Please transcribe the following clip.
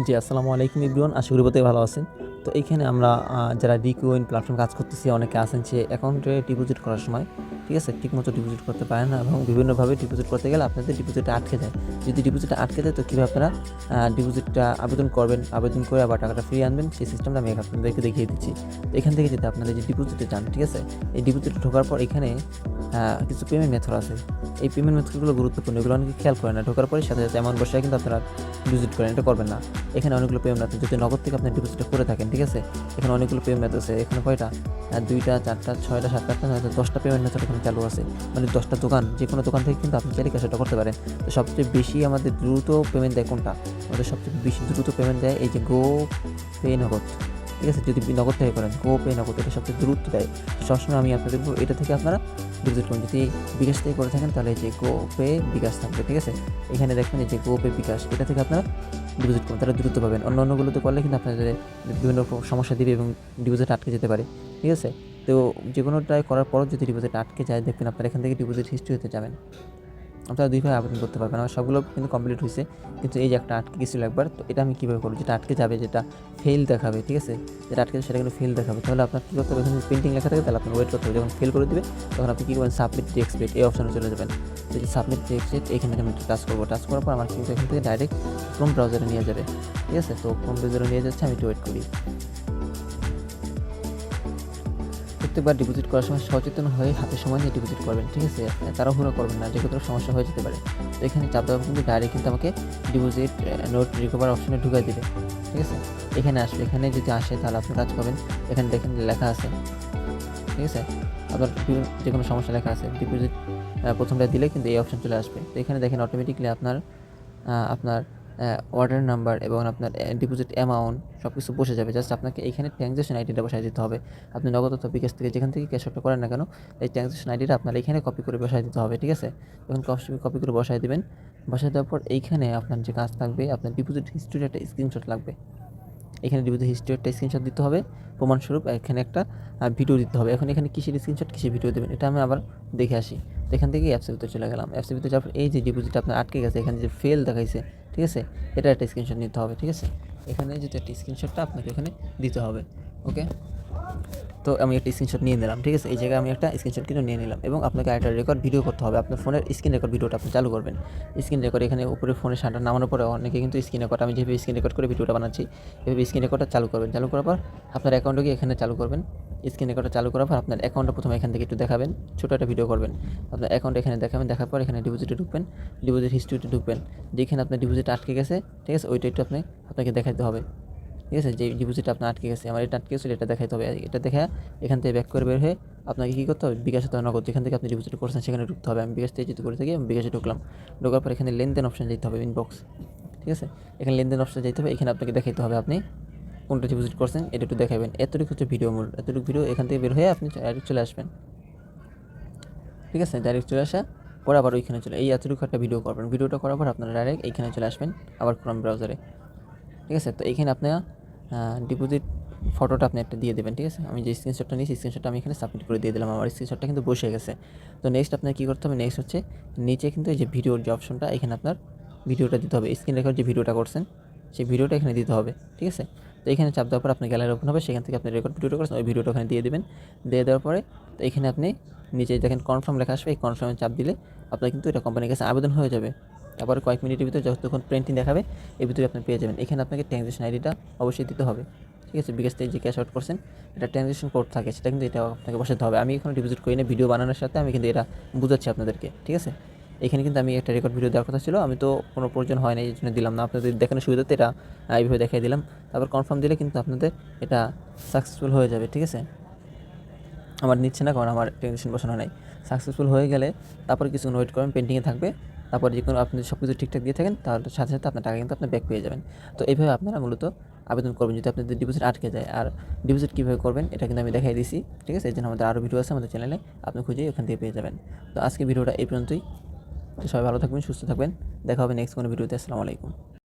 জি, আসসালামু আলাইকুম এভরিওয়ান। আশা করি প্রত্যেকে ভালো আছেন। তো এইখানে আমরা যারা Dcoin প্ল্যাটফর্মে কাজ করতেছি অনেকে আছেন যে অ্যাকাউন্টে ডিপোজিট করার সময়, ঠিক আছে? ঠিকমতো ডিপোজিট করতে পারেন না এবং বিভিন্নভাবে ডিপোজিট করতে গেলে আপনাদের ডিপোজিটটা আটকে যায়। যদি ডিপোজিটটা আটকে যায় তো কীভাবে আপনারা ডিপোজিটটা আবেদন করবেন, আবেদন করে আবার টাকাটা ফিরিয়ে আনবেন সেই সিস্টেমটা আমি আপনাদেরকে দেখিয়ে দিচ্ছি। তো এখান থেকে যদি আপনাদের যে ডিপোজিটে যান, ঠিক আছে? এই ডিপোজিটে ঢোকার পর এখানে কিছু পেমেন্ট মেথড আছে। এই পেমেন্ট মেথডগুলো গুরুত্বপূর্ণ, এগুলো অনেকে খেয়াল করে না। ঢোকার পরে সাথে সাথে অ্যামাউন্ট বসায় কিন্তু আপনারা ডিপোজিট করেন, এটা করবেন না। এখানে অনেকগুলো পেমেন্ট আছে, যদি নগদ থেকে আপনি ডিপোজিটটা করে থাকেন, ঠিক আছে? এখানে অনেকগুলো পেমেন্ট মেথড আছে। এখানে কয়টা? 2টা, 4টা, 6টা, 7টা, 8টা, 9টা, 10টা পেমেন্ট মেথড এখানে চালু আছে। মানে 10টা দোকান, যে কোনো দোকান থেকে কিন্তু আপনি চাইলে ক্যাশটা করতে পারেন। তো সবচেয়ে বেশি আমাদের দ্রুত পেমেন্ট দেয় কোনটা? আমাদের সবচেয়ে বেশি দ্রুত পেমেন্ট দেয় এই যে গো পে নগদ, ঠিক আছে? যদি নগদ থেকে করেন গো পে নগদ, এটা সবচেয়ে দ্রুত দেয়। সবসময় আমি আপনাদের বলব এটা থেকে আপনারা ডিপোজিট করুন। যদি বিকাশ থেকে করে থাকেন তাহলে এই যে গো পে বিকাশ থাকবে, ঠিক আছে? এখানে দেখবেন এই যে গো পে বিকাশ, এটা থেকে আপনারা ডিপোজিট করুন, তাহলে দ্রুত পাবেন। অন্যান্যগুলোতে করলে কিন্তু আপনাদের বিভিন্ন রকম সমস্যা দিবে এবং ডিপোজিট আটকে যেতে পারে, ঠিক আছে? তো যে কোনোটাই করার পরও যদি ডিপোজিট আটকে যায়, দেখবেন আপনারা এখান থেকে ডিপোজিট হিস্ট্রিতে যাবেন, আপনারা 2 ভাবে আবেদন করতে পারবেন। আমার সবগুলো কিন্তু কমপ্লিট হয়েছে, কিন্তু এই যে একটা আটকে গেছিলো একবার, তো এটা আমি কীভাবে করবো? যেটা আটকে যাবে, যেটা ফেল দেখাবে, ঠিক আছে? যেটা আটকে যাবে সেটা কিন্তু ফেল দেখাবে, তাহলে আপনার কী করতে হবে? এখানে পেন্ডিং লেখা থাকে, তাহলে আপনার ওয়েট করতে হবে। যখন ফেল করে দিবে তখন আপনি কী করবেন? সাবমিট টেক্সট এই অপশনে চলে যাবেন। এই যে সাবমিট টেক্সট, এখানে আমি টাচ করবো। টাচ করার পর আমার কিন্তু এখান থেকে ডাইরেক্ট ক্রোম ব্রাউজারে নিয়ে যাবে, ঠিক আছে? তো ক্রোম ব্রাউজারে নিয়ে যাচ্ছে, আমি একটু ওয়েট করি। প্রত্যেকবার ডিপোজিট করার সময় সচেতন হয়ে হাতে সময় নিয়ে ডিপোজিট করবেন, ঠিক আছে? তাড়াহুড়ো করবেন না, যে কোনো সমস্যা হয়ে যেতে পারে। তো এখানে চাপ দেওয়া কিন্তু ডাইরেক্ট কিন্তু আমাকে ডিপোজিট নোট রিকভার অপশনে ঢুকাই দেবে, ঠিক আছে? এখানে আসবে, এখানে যদি আসে তাহলে আপনি কাজ করবেন। এখানে দেখেন লেখা আছে, ঠিক আছে? আপনার যে কোনো সমস্যা লেখা আছে, ডিপোজিট প্রথমটা দিলে কিন্তু এই অপশন চলে আসবে। তো এখানে দেখেন অটোমেটিকলি আপনার আপনার অর্ডার নাম্বার এবং আপনার ডিপোজিট অ্যামাউন্ট সব কিছু বসে যাবে। জাস্ট আপনাকে এইখানে ট্রানজ্যাকশন আইডিটা বসায় দিতে হবে। আপনি নগদ অথবা বিকাশ থেকে যেখান থেকে ক্যাশ আউটটা করেন না কেন, এই ট্রানজ্যাকশন আইডিটা আপনার এখানে কপি করে বসায় দিতে হবে, ঠিক আছে? যখন কপি করে বসায় দিবেন, বসায় দেওয়ার পর এইখানে আপনার যে কাজ থাকবে, আপনার ডিপোজিট হিস্ট্রির একটা স্ক্রিনশট লাগবে। এখানে ডিপোজিট হিস্ট্রির একটা স্ক্রিনশট দিতে হবে। প্রমাণস্বরূপ এখানে একটা ভিডিও দিতে হবে। এখন এখানে কিসের স্ক্রিনশট, কিসের ভিডিও দেবেন, এটা আমি আবার দেখে আসি। তো এখান থেকে অ্যাপসের ভিতরে চলে গেলাম। অ্যাপসের ভিতরে যাওয়ার পর এই যে ডিপোজিট আপনার আটকে গেছে, এখানে যে ফেল দেখাইছে, ঠিক আছে? এটা একটা স্ক্রিনশট নিতে হবে, ঠিক আছে? এখানে যেটা একটা স্ক্রিনশটটা আপনাকে এখানে দিতে হবে, ওকে? তো আমি একটা স্ক্রিনশট নিয়ে নিলাম, ঠিক আছে? এই জায়গায় আমি একটা স্ক্রিনশট কিন্তু নিয়ে নিলাম এবং আপনাকে আরেকটা রেকর্ড ভিডিও করতে হবে। আপনার ফোনের স্ক্রিন রেকর্ড ভিডিওটা আপনি চালু করবেন। স্ক্রিন রেকর্ড এখানে উপরে ফোনের শাটার নামানোর পরে অনেকে কিন্তু স্ক্রিন রেকর্ড, আমি যেভাবে স্ক্রিন রেকর্ড করে ভিডিওটা বানাচ্ছি এভাবে স্ক্রিন রেকর্ডটা চালু করবেন। চালু করার পর আপনার অ্যাকাউন্টে গিয়ে এখানে চালু করবেন। স্ক্রিন রেকর্ডটা চালু করার পর আপনার অ্যাকাউন্টটা প্রথমে এখান থেকে একটু দেখাবেন, ছোটো একটা ভিডিও করবেন। আপনার অ্যাকাউন্ট এখানে দেখাবেন, দেখার পর এখানে ডিপোজিটে ঢুকবেন, ডিপোজিট হিস্ট্রিতে ঢুকবেন। যেখানে আপনার ডিপোজিট আটকে গেছে, ঠিক আছে? ওইটা একটু আপনাকে দেখাতে হবে, ঠিক আছে? যে ডিপোজিট আপনার আটকে গেছে, আমার এটা আটকে গেছিলো, এটা দেখাইতে হবে। এটা দেখে এখান থেকে ব্যাক করে বের হয়ে আপনাকে কী করতে হবে? বিকাশ অথবা নগদ যেখান থেকে আপনি ডিপোজিট করছেন সেখানে ঢুকতে হবে। আমি বিকাশ থেকে যেহেতু করে থাকি, আমি বিকাশে ঢুকলাম। ঢোকার পর এখানে লেনদেন অপশানে যেতে হবে, ইনবক্স, ঠিক আছে? এখানে লেনদেন অপশানে যেতে হবে। এখানে আপনাকে দেখাইতে হবে আপনি কোনটা ডিপোজিট করছেন, এটা একটু দেখাবেন। এতটুকু হচ্ছে ভিডিও মূল, এতটুকু ভিডিও এখান থেকে বের হয়ে আপনি ডাইরেক্ট চলে আসবেন, ঠিক আছে? ডাইরেক্ট চলে আসা পরে আবার ওইখানে চলে এই এতটুকু একটা ভিডিও করবেন। ভিডিওটা করার পর আপনারা ডাইরেক্ট এইখানে চলে আসবেন, আবার ক্রোম ব্রাউজারে, ঠিক আছে? তো এইখানে আপনারা ডিপোজিট ফটোটা আপনি একটা দিয়ে দেবেন, ঠিক আছে? আমি যে স্ক্রিনশটটা নিয়েছি স্ক্রিনশটটা আমি এখানে সাবমিট করে দিয়ে দিলাম। আমার স্ক্রিনশটটা কিন্তু বসে গেছে। তো নেক্সট আপনার কী করতে হবে? নেক্সট হচ্ছে নিচে কিন্তু এই যে ভিডিওর যে অপশনটা, এখানে আপনার ভিডিওটা দিতে হবে। স্ক্রিন রেকর্ড যে ভিডিওটা করছেন সেই ভিডিওটা এখানে দিতে হবে, ঠিক আছে? তো এখানে চাপ দেওয়ার পর আপনার গ্যালারি ওপেন হবে, সেখান থেকে আপনি রেকর্ড ভিডিওটা করছেন ওই ভিডিওটা ওখানে দিয়ে দেবেন। দিয়ে দেওয়ার পরে তো এখানে আপনি নিচে দেখেন কনফার্ম লেখা আসবে, এই কনফার্মে চাপ দিলে আপনার কিন্তু এটা কোম্পানির কাছে আবেদন হয়ে যাবে। তারপরে কয়েক মিনিটের ভিতরে যতক্ষণ প্রিন্টিং দেখাবে এর ভিতরে আপনি পেয়ে যাবেন। এখানে আপনাকে ট্রানজ্যাকশন আইডিটা অবশ্যই দিতে হবে, ঠিক আছে? বিকাশ থেকে যে ক্যাশ আউট করছেন এটা ট্রানজ্যাকশন কোড থাকে, সেটা কিন্তু এটা আপনাকে বসাতে হবে। আমি এখনো ডিপোজিট করি না, ভিডিও বানানোর সাথে আমি কিন্তু এটা বুঝাচ্ছি আপনাদেরকে, ঠিক আছে? এখানে কিন্তু আমি একটা রেকর্ড ভিডিও দেওয়ার কথা ছিল, আমি তো কোনো প্রয়োজন হয় না এই জন্য দিলাম না। আপনাদের দেখানোর সুবিধাতে এটা এইভাবে দেখিয়ে দিলাম। তারপর কনফার্ম দিলে কিন্তু আপনাদের এটা সাকসেসফুল হয়ে যাবে, ঠিক আছে? আমার নিচ্ছে না, কারণ আমার ট্রানজ্যাকশন বসানো নাই। সাকসেসফুল হয়ে গেলে তারপরে কিছুক্ষণ ওয়েট করবেন, পেন্ডিংয়ে থাকবে। তারপর যে কোনো আপনি সব কিছু ঠিকঠাক দিয়ে থাকেন তাহলে সাথে সাথে আপনার টাকা কিন্তু আপনি ব্যাক পেয়ে যাবেন। তো এইভাবে আপনারা মূলত আবেদন করবেন যদি আপনাদের ডিপোজিট আটকে যায়। আর ডিপোজিট কীভাবে করবেন এটা কিন্তু আমি দেখাই দিয়েছি, ঠিক আছে? এই জন্য আমাদের আরও ভিডিও আছে আমাদের চ্যানেলে, আপনি খুঁজেই ওখান থেকে পেয়ে যাবেন। তো আজকে ভিডিওটা এই পর্যন্তই। তো সবাই ভালো থাকবেন, সুস্থ থাকবেন। দেখা হবে নেক্সট কোনো ভিডিওতে। আসসালামু আলাইকুম।